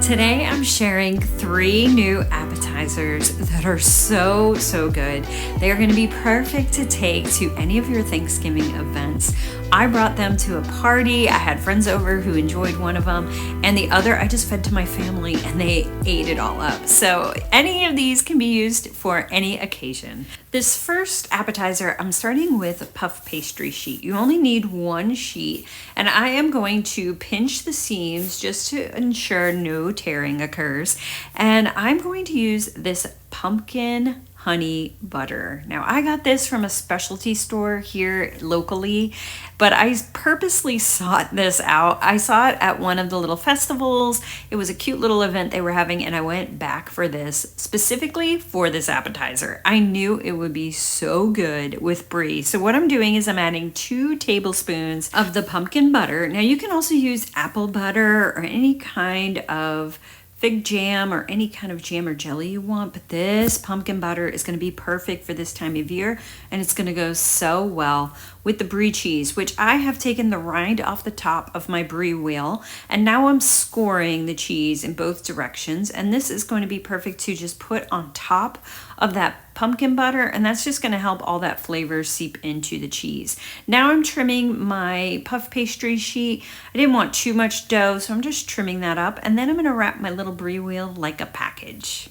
Today I'm sharing 3 new appetizers that are so good. They are going to be perfect to take to any of your Thanksgiving events. I brought them to a party. I had friends over who enjoyed one of them, and the other I just fed to my family and they ate it all up. So any of these can be used for any occasion. This first appetizer, I'm starting with puff pastry sheet. You only need 1 sheet, and I am going to pinch the seams just to ensure no tearing occurs. And I'm going to use this pumpkin honey butter. Now I got this from a specialty store here locally, but I purposely sought this out. I saw it at one of the little festivals. It was a cute little event they were having, and I went back for this specifically for this appetizer. I knew it would be so good with Brie. So what I'm doing is I'm adding 2 tablespoons of the pumpkin butter. Now you can also use apple butter or any kind of fig jam or any kind of jam or jelly you want, but this pumpkin butter is going to be perfect for this time of year, and it's going to go so well with the Brie cheese, which I have taken the rind off the top of my Brie wheel, and now I'm scoring the cheese in both directions, and this is going to be perfect to just put on top of that pumpkin butter, and that's just going to help all that flavor seep into the cheese. Now I'm trimming my puff pastry sheet. I didn't want too much dough, so I'm just trimming that up, and then I'm going to wrap my little Brie wheel like a package.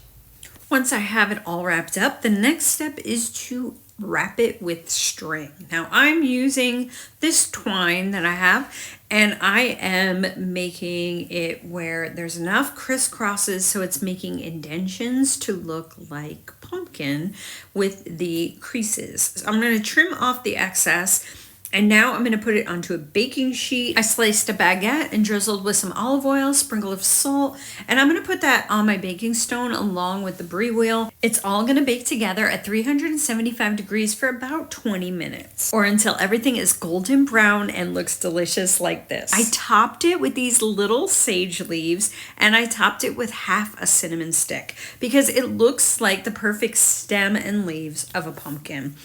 Once I have it all wrapped up, the next step is to wrap it with string. Now I'm using this twine that I have, and I am making it where there's enough crisscrosses so it's making indentions to look like pumpkin with the creases. So I'm going to trim off the excess, and now I'm going to put it onto a baking sheet. I sliced a baguette and drizzled with some olive oil, sprinkle of salt, and I'm going to put that on my baking stone along with the Brie wheel. It's all going to bake together at 375 degrees for about 20 minutes, or until everything is golden brown and looks delicious like this. I topped it with these little sage leaves, and I topped it with half a cinnamon stick because it looks like the perfect stem and leaves of a pumpkin.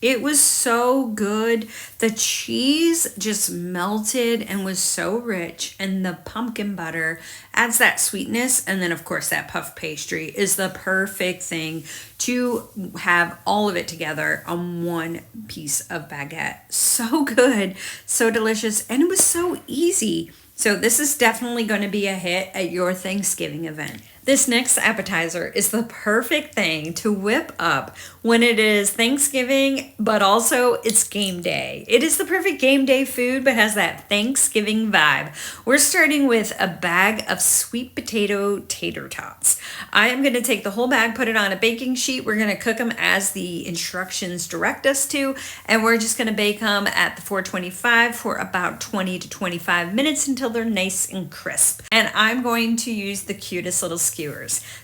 It was so good. The cheese just melted and was so rich, and the pumpkin butter adds that sweetness, and then of course that puff pastry is the perfect thing to have all of it together on one piece of baguette. So good, so delicious, and it was so easy. So this is definitely going to be a hit at your Thanksgiving event. This next appetizer is the perfect thing to whip up when it is Thanksgiving, but also it's game day. It is the perfect game day food, but has that Thanksgiving vibe. We're starting with a bag of sweet potato tater tots. I am going to take the whole bag, put it on a baking sheet. We're going to cook them as the instructions direct us to, and we're just going to bake them at the 425 for about 20 to 25 minutes until they're nice and crisp. And I'm going to use the cutest little skewers.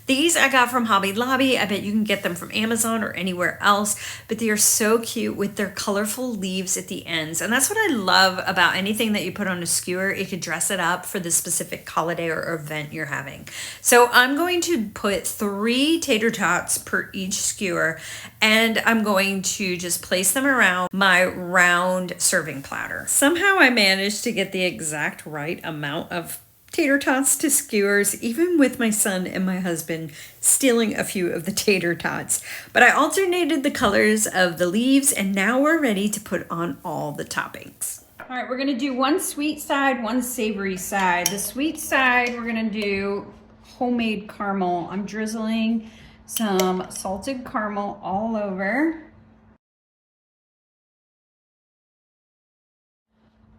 These I got from Hobby Lobby. I bet you can get them from Amazon or anywhere else, but they are so cute with their colorful leaves at the ends. And that's what I love about anything that you put on a skewer. You could dress it up for the specific holiday or event you're having. So I'm going to put 3 tater tots per each skewer, and I'm going to just place them around my round serving platter. Somehow I managed to get the exact right amount of tater tots to skewers, even with my son and my husband stealing a few of the tater tots. But I alternated the colors of the leaves, and now we're ready to put on all the toppings. All right, we're gonna do 1 sweet side, 1 savory side. The sweet side, we're gonna do homemade caramel. I'm drizzling some salted caramel all over.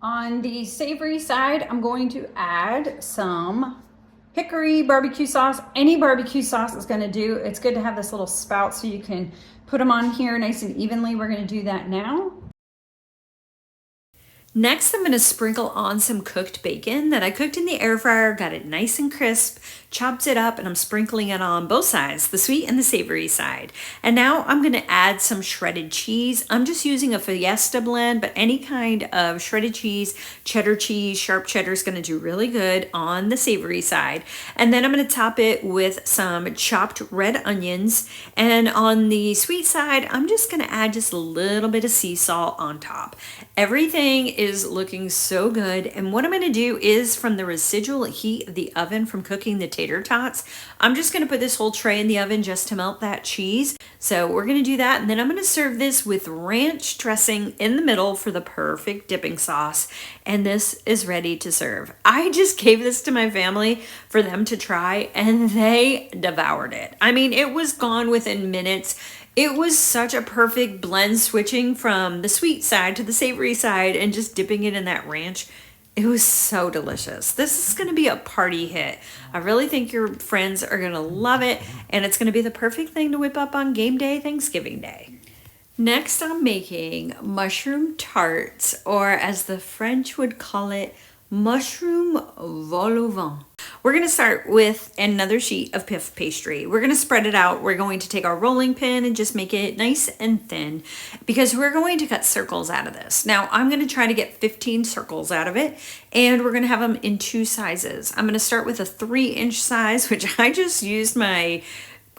On the savory side, I'm going to add some hickory barbecue sauce. Any barbecue sauce is going to do. It's good to have this little spout so you can put them on here nice and evenly. We're going to do that now. Next, I'm going to sprinkle on some cooked bacon that I cooked in the air fryer, got it nice and crisp, chopped it up, and I'm sprinkling it on both sides, the sweet and the savory side. And now I'm going to add some shredded cheese. I'm just using a Fiesta blend, but any kind of shredded cheese, cheddar cheese, sharp cheddar is going to do really good on the savory side. And then I'm going to top it with some chopped red onions. And on the sweet side, I'm just going to add just a little bit of sea salt on top. Everything is looking so good. And what I'm going to do is, from the residual heat of the oven from cooking the tater tots, I'm just going to put this whole tray in the oven just to melt that cheese. So we're going to do that. And then I'm going to serve this with ranch dressing in the middle for the perfect dipping sauce. And this is ready to serve. I just gave this to my family for them to try, and they devoured it. I mean, it was gone within minutes. It was such a perfect blend, switching from the sweet side to the savory side and just dipping it in that ranch. It was so delicious. This is going to be a party hit. I really think your friends are going to love it, and it's going to be the perfect thing to whip up on game day, Thanksgiving Day. Next, I'm making mushroom tarts, or as the French would call it, mushroom vol au vent. We're going to start with another sheet of puff pastry. We're going to spread it out. We're going to take our rolling pin and just make it nice and thin, because we're going to cut circles out of this. Now, I'm going to try to get 15 circles out of it, and we're going to have them in 2 sizes. I'm going to start with a 3-inch size, which I just used my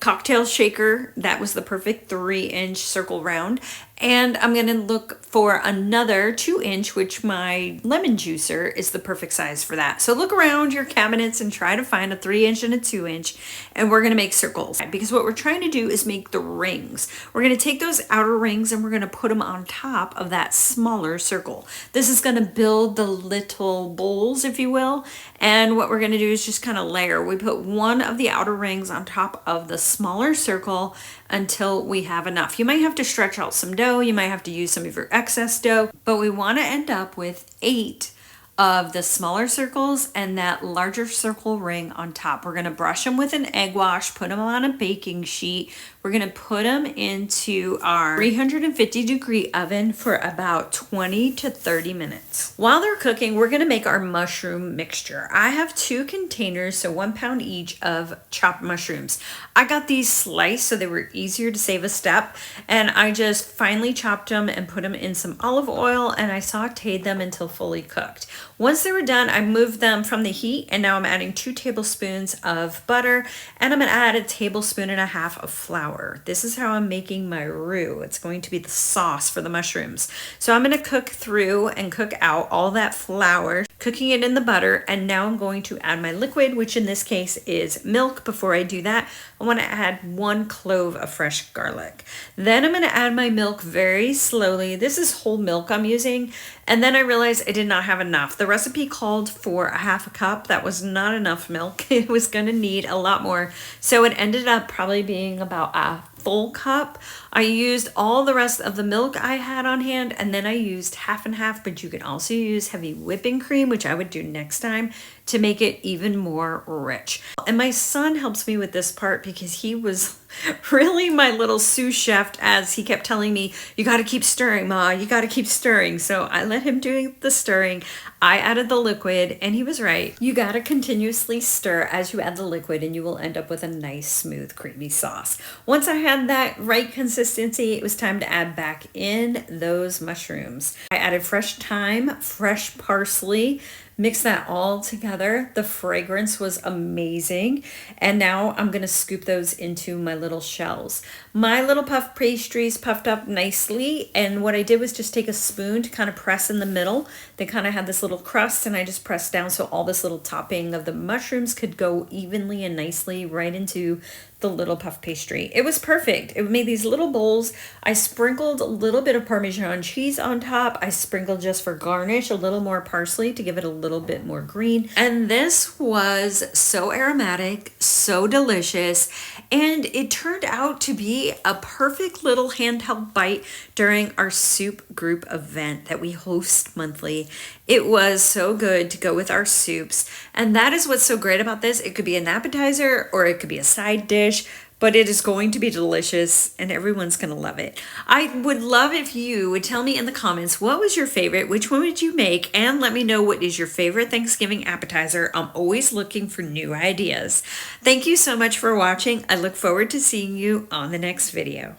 cocktail shaker. That was the perfect 3-inch circle round. And I'm going to look for another 2-inch, which my lemon juicer is the perfect size for that. So look around your cabinets and try to find a 3-inch and a 2-inch, and we're going to make circles, because what we're trying to do is make the rings. We're going to take those outer rings and we're going to put them on top of that smaller circle. This is going to build the little bowls, if you will. And what we're going to do is just kind of layer. We put one of the outer rings on top of the smaller circle until we have enough. You might have to stretch out some dough. You might have to use some of your excess dough, but we want to end up with 8 of the smaller circles and that larger circle ring on top. We're going to brush them with an egg wash, put them on a baking sheet. We're going to put them into our 350-degree oven for about 20 to 30 minutes. While they're cooking, we're going to make our mushroom mixture. I have 2 containers, so 1 pound each of chopped mushrooms. I got these sliced so they were easier to save a step, and I just finely chopped them and put them in some olive oil, and I sauteed them until fully cooked. Once they were done, I moved them from the heat, and now I'm adding 2 tablespoons of butter, and I'm going to add 1.5 tablespoons of flour. This is how I'm making my roux. It's going to be the sauce for the mushrooms. So I'm going to cook through and cook out all that flour, cooking it in the butter, and now I'm going to add my liquid, which in this case is milk. Before I do that, I want to add 1 clove of fresh garlic. Then I'm going to add my milk very slowly. This is whole milk I'm using, and then I realized I did not have enough. The recipe called for 1/2 cup. That was not enough milk. It was going to need a lot more, so it ended up probably being about a full cup. I used all the rest of the milk I had on hand, and then I used 1/2 and 1/2, but you can also use heavy whipping cream, which I would do next time, to make it even more rich. And my son helps me with this part because he was really my little sous chef, as he kept telling me, you got to keep stirring, Ma, you got to keep stirring. So I let him do the stirring. I added the liquid, and he was right. You got to continuously stir as you add the liquid, and you will end up with a nice, smooth, creamy sauce. Once I had that right consistency, it was time to add back in those mushrooms. I added fresh thyme, fresh parsley, mix that all together. The fragrance was amazing. And now I'm going to scoop those into my little shells. My little puff pastries puffed up nicely. And what I did was just take a spoon to kind of press in the middle. They kind of had this little crust, and I just pressed down so all this little topping of the mushrooms could go evenly and nicely right into the little puff pastry. It was perfect. It made these little bowls. I sprinkled a little bit of Parmesan cheese on top. I sprinkled, just for garnish, a little more parsley to give it a little bit more green. And this was so aromatic, so delicious, and it turned out to be a perfect little handheld bite during our soup group event that we host monthly. It was so good to go with our soups, and that is what's so great about this. It could be an appetizer or it could be a side dish, but it is going to be delicious and everyone's going to love it. I would love if you would tell me in the comments what was your favorite, which one would you make, and let me know what is your favorite Thanksgiving appetizer. I'm always looking for new ideas. Thank you so much for watching. I look forward to seeing you on the next video.